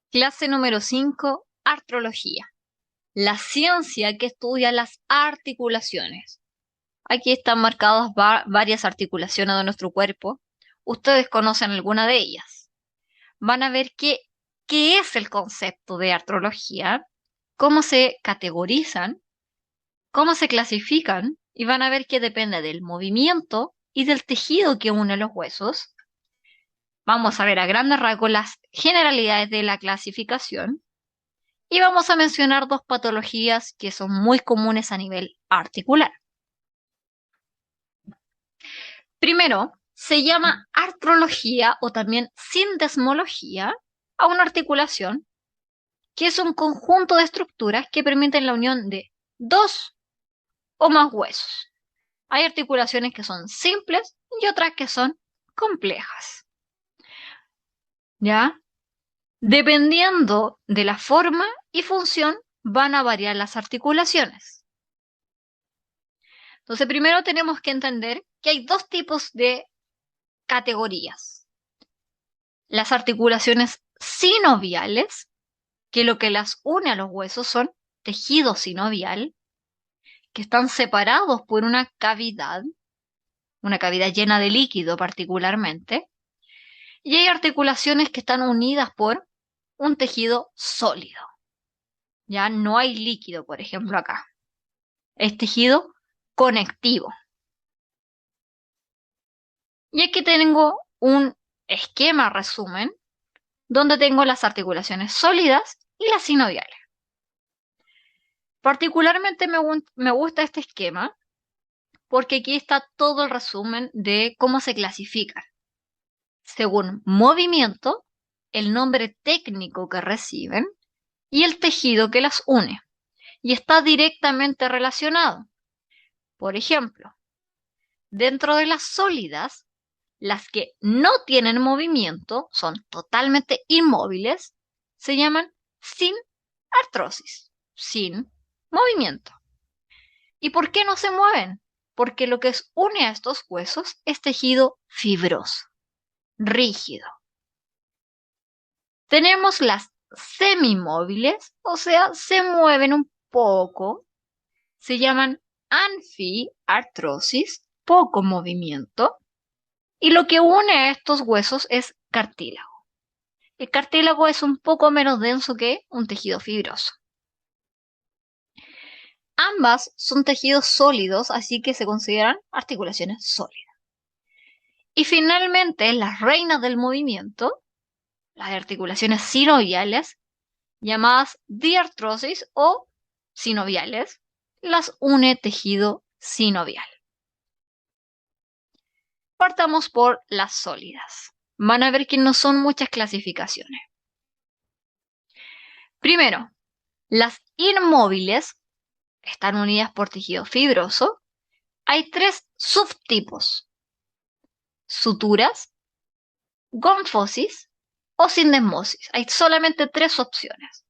Clase número 5, artrología. La ciencia que estudia las articulaciones. Aquí están marcadas varias articulaciones de nuestro cuerpo. Ustedes conocen alguna de ellas. Van a ver qué es el concepto de artrología, cómo se categorizan, cómo se clasifican, y van a ver que depende del movimiento y del tejido que une los huesos. Vamos a ver a grandes rasgos las generalidades de la clasificación. Y vamos a mencionar dos patologías que son muy comunes a nivel articular. Primero, se llama artrología o también sindesmología a una articulación que es un conjunto de estructuras que permiten la unión de dos o más huesos. Hay articulaciones que son simples y otras que son complejas. ¿Ya? Dependiendo de la forma y función, van a variar las articulaciones. Entonces, primero tenemos que entender que hay dos tipos de categorías. Las articulaciones sinoviales, que lo que las une a los huesos son tejido sinovial, que están separados por una cavidad llena de líquido particularmente, y hay articulaciones que están unidas por un tejido sólido. Ya no hay líquido, por ejemplo, acá. Es tejido conectivo. Y aquí tengo un esquema resumen donde tengo las articulaciones sólidas y las sinoviales. Particularmente me gusta este esquema porque aquí está todo el resumen de cómo se clasifican. Según movimiento, el nombre técnico que reciben y el tejido que las une. Y está directamente relacionado. Por ejemplo, dentro de las sólidas, las que no tienen movimiento, son totalmente inmóviles, se llaman sin artrosis, sin movimiento. ¿Y por qué no se mueven? Porque lo que une a estos huesos es tejido fibroso, rígido. Tenemos las semimóviles, o sea, se mueven un poco, se llaman anfiartrosis, poco movimiento, y lo que une a estos huesos es cartílago. El cartílago es un poco menos denso que un tejido fibroso. Ambas son tejidos sólidos, así que se consideran articulaciones sólidas. Y finalmente, las reinas del movimiento, las articulaciones sinoviales, llamadas diartrosis o sinoviales, las une tejido sinovial. Partamos por las sólidas. Van a ver que no son muchas clasificaciones. Primero, las inmóviles están unidas por tejido fibroso. Hay tres subtipos: suturas, gonfosis o sindesmosis. Hay solamente tres opciones.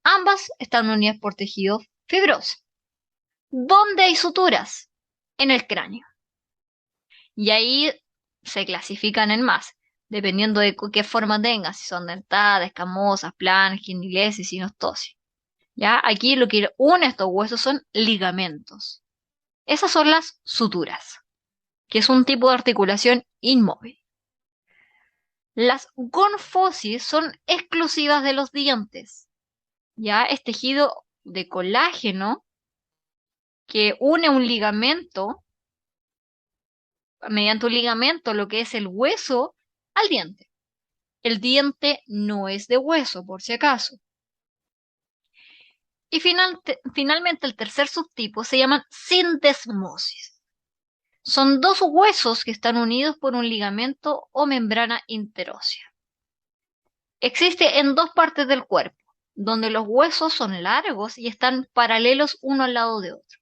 Ambas están unidas por tejido fibroso. ¿Dónde hay suturas? En el cráneo. Y ahí se clasifican en más, dependiendo de qué forma tengan, si son dentadas, escamosas, planas, gingivitis, sinostosis. ¿Ya? Aquí lo que une estos huesos son ligamentos. Esas son las suturas, que es un tipo de articulación inmóvil. Las gonfosis son exclusivas de los dientes. Ya es tejido de colágeno que une un ligamento, mediante un ligamento, lo que es el hueso al diente. El diente no es de hueso, por si acaso. Y finalmente el tercer subtipo se llama sindesmosis. Son dos huesos que están unidos por un ligamento o membrana interósea. Existe en dos partes del cuerpo, donde los huesos son largos y están paralelos uno al lado de otro: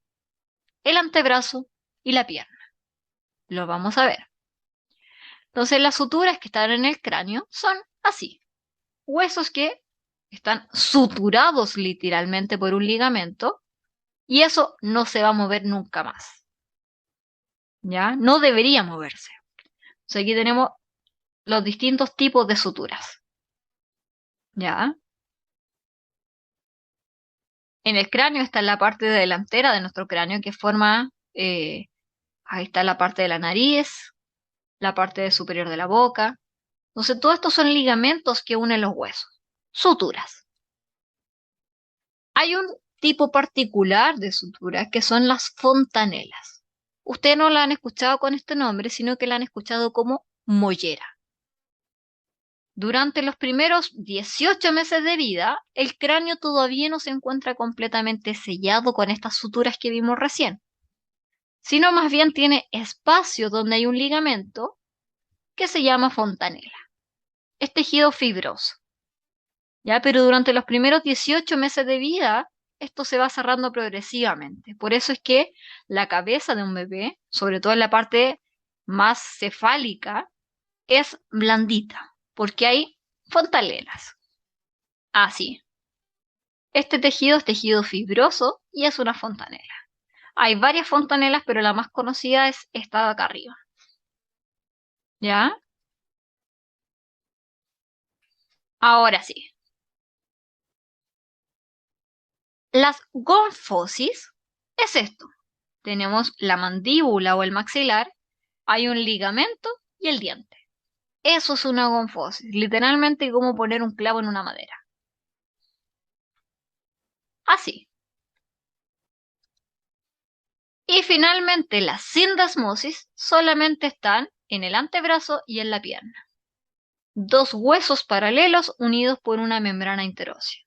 el antebrazo y la pierna. Lo vamos a ver. Entonces, las suturas que están en el cráneo son así: huesos que están suturados literalmente por un ligamento, y eso no se va a mover nunca más. ¿Ya? No debería moverse. Entonces, aquí tenemos los distintos tipos de suturas. ¿Ya? En el cráneo está la parte delantera de nuestro cráneo que forma, ahí está la parte de la nariz, la parte superior de la boca. Entonces, todo estos son ligamentos que unen los huesos, suturas. Hay un tipo particular de suturas que son las fontanelas. Ustedes no la han escuchado con este nombre, sino que la han escuchado como mollera. Durante los primeros 18 meses de vida, el cráneo todavía no se encuentra completamente sellado con estas suturas que vimos recién, sino más bien tiene espacio donde hay un ligamento que se llama fontanela. Es tejido fibroso, ¿ya? Pero durante los primeros 18 meses de vida, esto se va cerrando progresivamente. Por eso es que la cabeza de un bebé, sobre todo en la parte más cefálica, es blandita, porque hay fontanelas. Así. Este tejido es tejido fibroso y es una fontanela. Hay varias fontanelas, pero la más conocida es esta de acá arriba. ¿Ya? Ahora sí. Las gonfosis es esto. Tenemos la mandíbula o el maxilar, hay un ligamento y el diente. Eso es una gonfosis, literalmente como poner un clavo en una madera. Así. Y finalmente las sindasmosis solamente están en el antebrazo y en la pierna. Dos huesos paralelos unidos por una membrana interósea.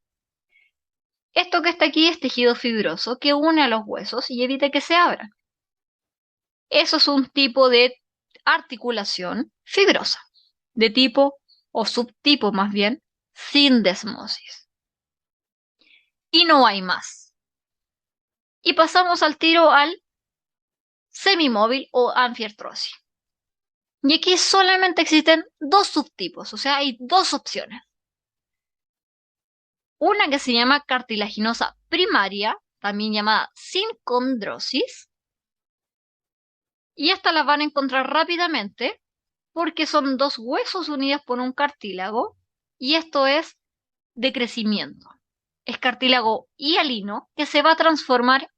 Esto que está aquí es tejido fibroso que une a los huesos y evita que se abran. Eso es un tipo de articulación fibrosa, de tipo o subtipo más bien, sindesmosis. Y no hay más. Y pasamos al tiro al semimóvil o anfiartrosis. Y aquí solamente existen dos subtipos, o sea, hay dos opciones. Una que se llama cartilaginosa primaria, también llamada sincondrosis, y esta la van a encontrar rápidamente porque son dos huesos unidos por un cartílago y esto es de crecimiento. Es cartílago hialino que se va a transformar,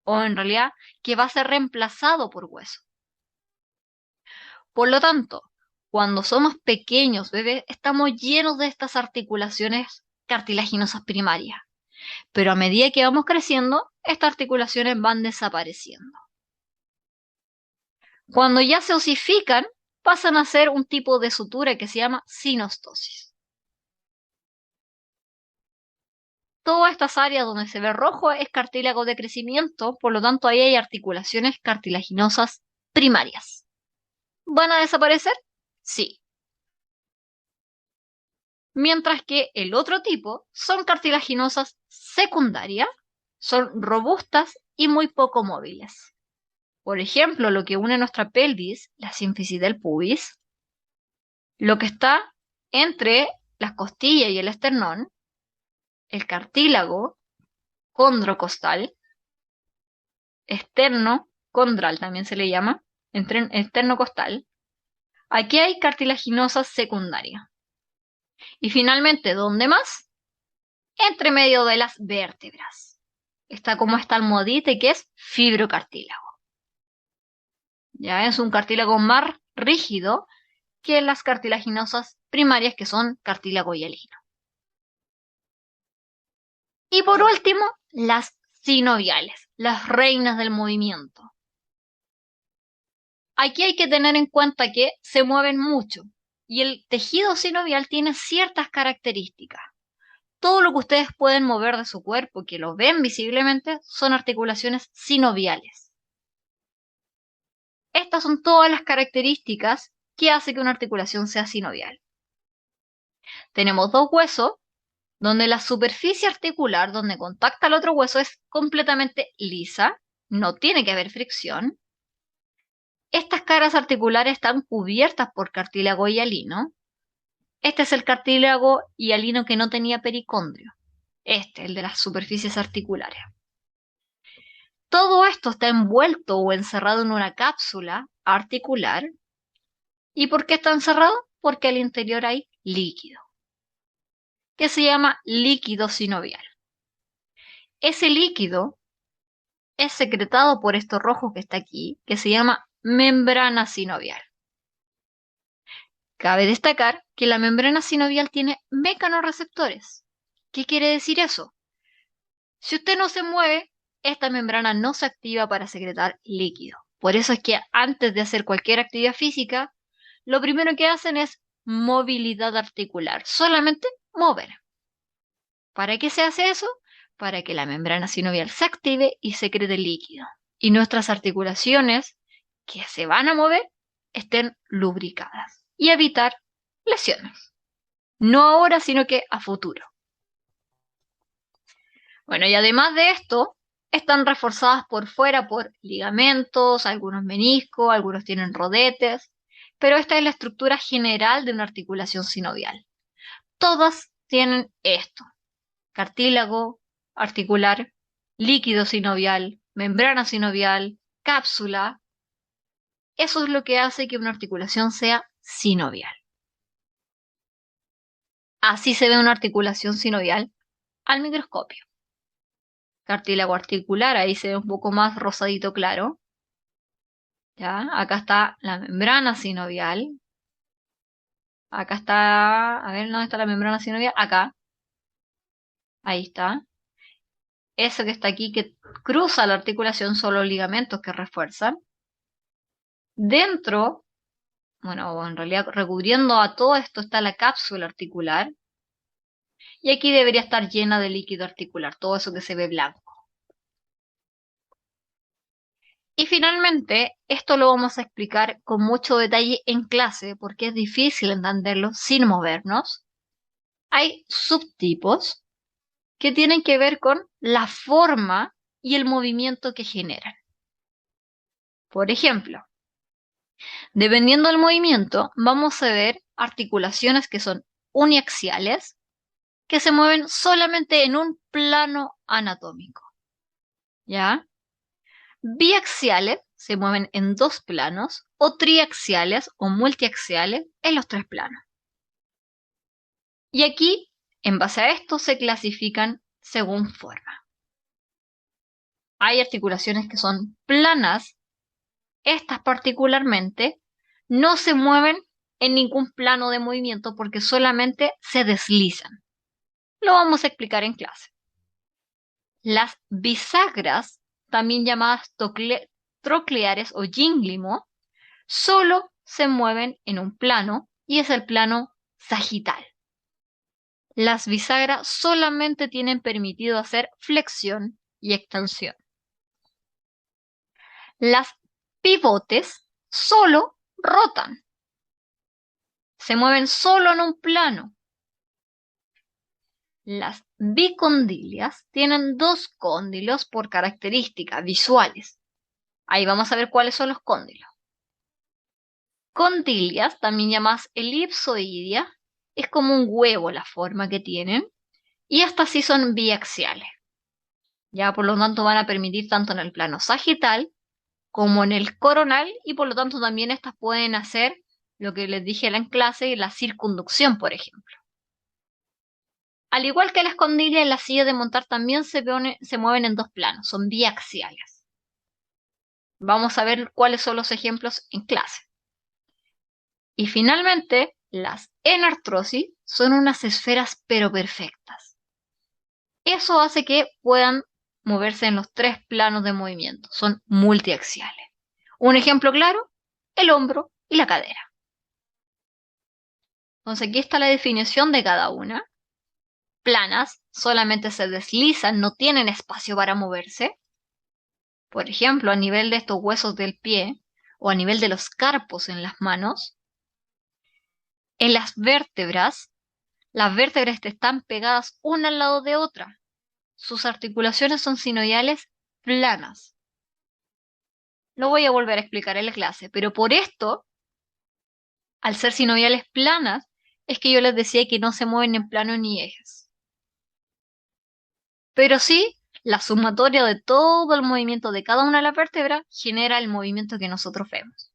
o en realidad que va a ser reemplazado por hueso. Por lo tanto, cuando somos pequeños bebés, estamos llenos de estas articulaciones cartilaginosas primarias. Pero a medida que vamos creciendo, estas articulaciones van desapareciendo. Cuando ya se osifican, pasan a ser un tipo de sutura que se llama sinostosis. Todas estas áreas donde se ve rojo es cartílago de crecimiento, por lo tanto ahí hay articulaciones cartilaginosas primarias. ¿Van a desaparecer? Sí. Mientras que el otro tipo son cartilaginosas secundarias, son robustas y muy poco móviles. Por ejemplo, lo que une nuestra pelvis, la sínfisis del pubis, lo que está entre las costillas y el esternón, el cartílago condrocostal, esternocondral también se le llama, esternocostal. Aquí hay cartilaginosa secundaria. Y finalmente, ¿dónde más? Entre medio de las vértebras. Está como esta almohadita que es fibrocartílago. Ya es un cartílago más rígido que las cartilaginosas primarias que son cartílago hialino. Y por último, las sinoviales, las reinas del movimiento. Aquí hay que tener en cuenta que se mueven mucho y el tejido sinovial tiene ciertas características. Todo lo que ustedes pueden mover de su cuerpo, que lo ven visiblemente, son articulaciones sinoviales. Estas son todas las características que hacen que una articulación sea sinovial. Tenemos dos huesos, donde la superficie articular donde contacta el otro hueso es completamente lisa, no tiene que haber fricción. Estas caras articulares están cubiertas por cartílago hialino. Este es el cartílago hialino que no tenía pericondrio. Este, el de las superficies articulares. Todo esto está envuelto o encerrado en una cápsula articular. ¿Y por qué está encerrado? Porque al interior hay líquido. que se llama líquido sinovial. Ese líquido es secretado por esto rojo que está aquí, que se llama membrana sinovial. Cabe destacar que la membrana sinovial tiene mecanorreceptores. ¿Qué quiere decir eso? Si usted no se mueve, esta membrana no se activa para secretar líquido. Por eso es que antes de hacer cualquier actividad física, lo primero que hacen es movilidad articular, solamente mover. ¿Para qué se hace eso? Para que la membrana sinovial se active y secrete líquido. Y nuestras articulaciones que se van a mover estén lubricadas y evitar lesiones. No ahora, sino que a futuro. Bueno, y además de esto, están reforzadas por fuera por ligamentos, algunos meniscos, algunos tienen rodetes, pero esta es la estructura general de una articulación sinovial. Todas tienen esto: cartílago articular, líquido sinovial, membrana sinovial, cápsula. Eso es lo que hace que una articulación sea sinovial. Así se ve una articulación sinovial al microscopio. Cartílago articular, ahí se ve un poco más rosadito claro. ¿Ya? Acá está la membrana sinovial. Acá está, a ver, ¿dónde está la membrana sinovial? Acá. Ahí está. Eso que está aquí que cruza la articulación son los ligamentos que refuerzan. Dentro, bueno, en realidad recubriendo a todo esto está la cápsula articular. Y aquí debería estar llena de líquido articular, todo eso que se ve blanco. Y finalmente, esto lo vamos a explicar con mucho detalle en clase porque es difícil entenderlo sin movernos. Hay subtipos que tienen que ver con la forma y el movimiento que generan. Por ejemplo, dependiendo del movimiento, vamos a ver articulaciones que son uniaxiales, que se mueven solamente en un plano anatómico. ¿Ya? Biaxiales se mueven en dos planos, o triaxiales o multiaxiales en los tres planos. Y aquí, en base a esto, se clasifican según forma. Hay articulaciones que son planas. Estas particularmente no se mueven en ningún plano de movimiento porque solamente se deslizan. Lo vamos a explicar en clase. Las bisagras, también llamadas trocleares o gínglimo, solo se mueven en un plano y es el plano sagital. Las bisagras solamente tienen permitido hacer flexión y extensión. Las pivotes solo rotan. Se mueven solo en un plano. Las bicondilias tienen dos cóndilos por características visuales. Ahí vamos a ver cuáles son los cóndilos. Condilias, también llamadas elipsoidea, es como un huevo la forma que tienen. Y estas sí son biaxiales. Ya por lo tanto van a permitir tanto en el plano sagital como en el coronal y por lo tanto también estas pueden hacer lo que les dije en clase, la circunducción, por ejemplo. Al igual que las condilias, las sillas de montar también se mueven en dos planos, son biaxiales. Vamos a ver cuáles son los ejemplos en clase. Y finalmente, las enartrosis son unas esferas pero perfectas. Eso hace que puedan moverse en los tres planos de movimiento, son multiaxiales. Un ejemplo claro, el hombro y la cadera. Entonces aquí está la definición de cada una. Planas, solamente se deslizan, no tienen espacio para moverse. Por ejemplo, a nivel de estos huesos del pie o a nivel de los carpos en las manos. En las vértebras están pegadas una al lado de otra. Sus articulaciones son sinoviales planas. Lo voy a volver a explicar en la clase, pero por esto, al ser sinoviales planas, es que yo les decía que no se mueven en plano ni ejes. Pero sí, la sumatoria de todo el movimiento de cada una de las vértebras genera el movimiento que nosotros vemos.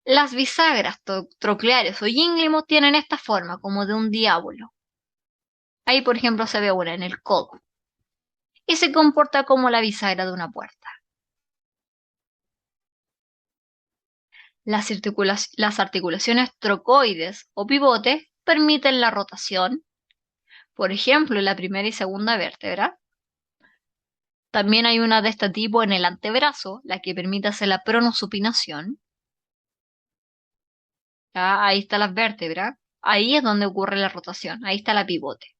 Las bisagras trocleares o gínglimo tienen esta forma, como de un diábulo. Ahí, por ejemplo, se ve una en el codo. Y se comporta como la bisagra de una puerta. Las articulaciones trocoides o pivotes permiten la rotación, por ejemplo, en la primera y segunda vértebra. También hay una de este tipo en el antebrazo, la que permite hacer la pronosupinación. ¿Ya? Ahí está las vértebras. Ahí es donde ocurre la rotación. Ahí está la pivote.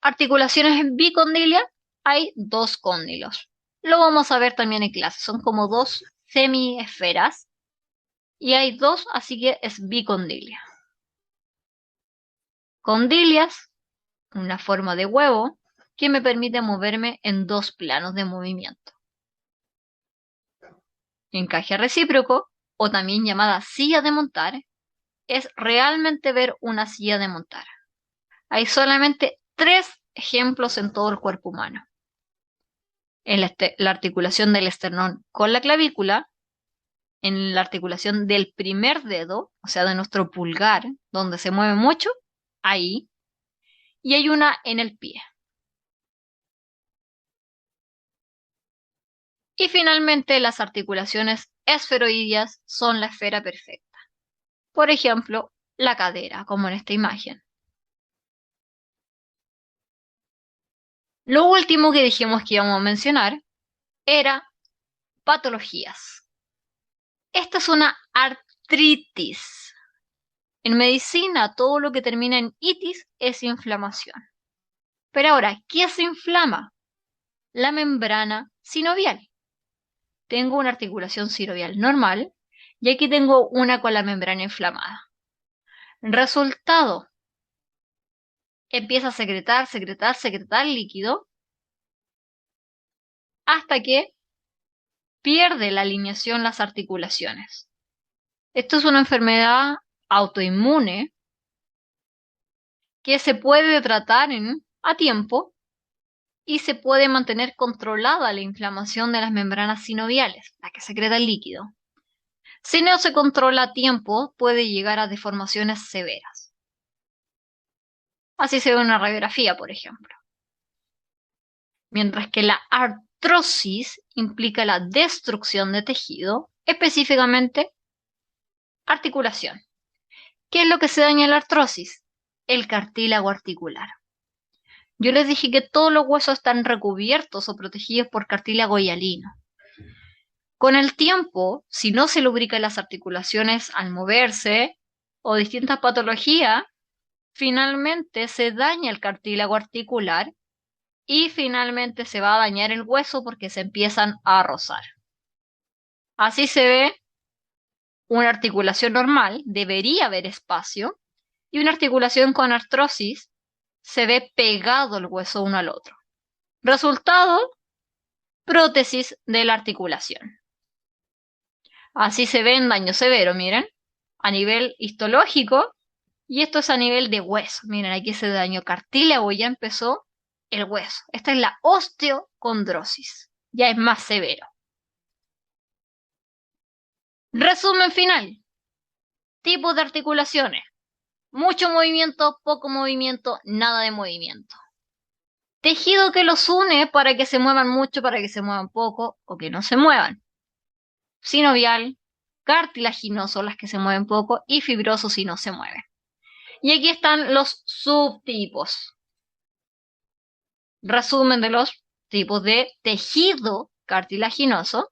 Articulaciones en bicondilia, hay dos cóndilos. Lo vamos a ver también en clase. Son como dos semiesferas. Y hay dos, así que es bicondilia. Condilias, una forma de huevo que me permite moverme en dos planos de movimiento. Encaje recíproco, o también llamada silla de montar, es realmente ver una silla de montar. Hay solamente 3 ejemplos en todo el cuerpo humano. En la articulación del esternón con la clavícula, en la articulación del primer dedo, o sea, de nuestro pulgar, donde se mueve mucho, ahí, y hay una en el pie. Y finalmente, las articulaciones esferoideas son la esfera perfecta. Por ejemplo, la cadera, como en esta imagen. Lo último que dijimos que íbamos a mencionar era patologías. Esta es una artritis. En medicina, todo lo que termina en itis es inflamación. Pero ahora, ¿qué se inflama? La membrana sinovial. Tengo una articulación sinovial normal y aquí tengo una con la membrana inflamada. Resultado, empieza a secretar líquido hasta que pierde la alineación las articulaciones. Esto es una enfermedad autoinmune que se puede tratar a tiempo y se puede mantener controlada la inflamación de las membranas sinoviales, la que secreta el líquido. Si no se controla a tiempo, puede llegar a deformaciones severas. Así se ve en una radiografía, por ejemplo. Mientras que la artrosis implica la destrucción de tejido, específicamente articulación. ¿Qué es lo que se daña en la artrosis? El cartílago articular. Yo les dije que todos los huesos están recubiertos o protegidos por cartílago hialino. Con el tiempo, si no se lubrican las articulaciones al moverse o distintas patologías, finalmente se daña el cartílago articular y finalmente se va a dañar el hueso porque se empiezan a rozar. Así se ve una articulación normal, debería haber espacio, y una articulación con artrosis se ve pegado el hueso uno al otro. Resultado, prótesis de la articulación. Así se ve en daño severo, miren, a nivel histológico, y esto es a nivel de hueso. Miren, aquí se dañó cartílago, ya empezó el hueso. Esta es la osteocondrosis, ya es más severo. Resumen final. Tipos de articulaciones. Mucho movimiento, poco movimiento, nada de movimiento. Tejido que los une para que se muevan mucho, para que se muevan poco o que no se muevan. Sinovial, cartilaginoso, las que se mueven poco, y fibroso si no se mueven. Y aquí están los subtipos. Resumen de los tipos de tejido cartilaginoso.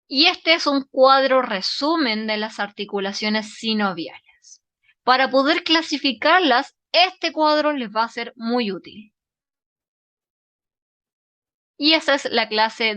Y este es un cuadro resumen de las articulaciones sinoviales. Para poder clasificarlas, este cuadro les va a ser muy útil. Y esa es la clase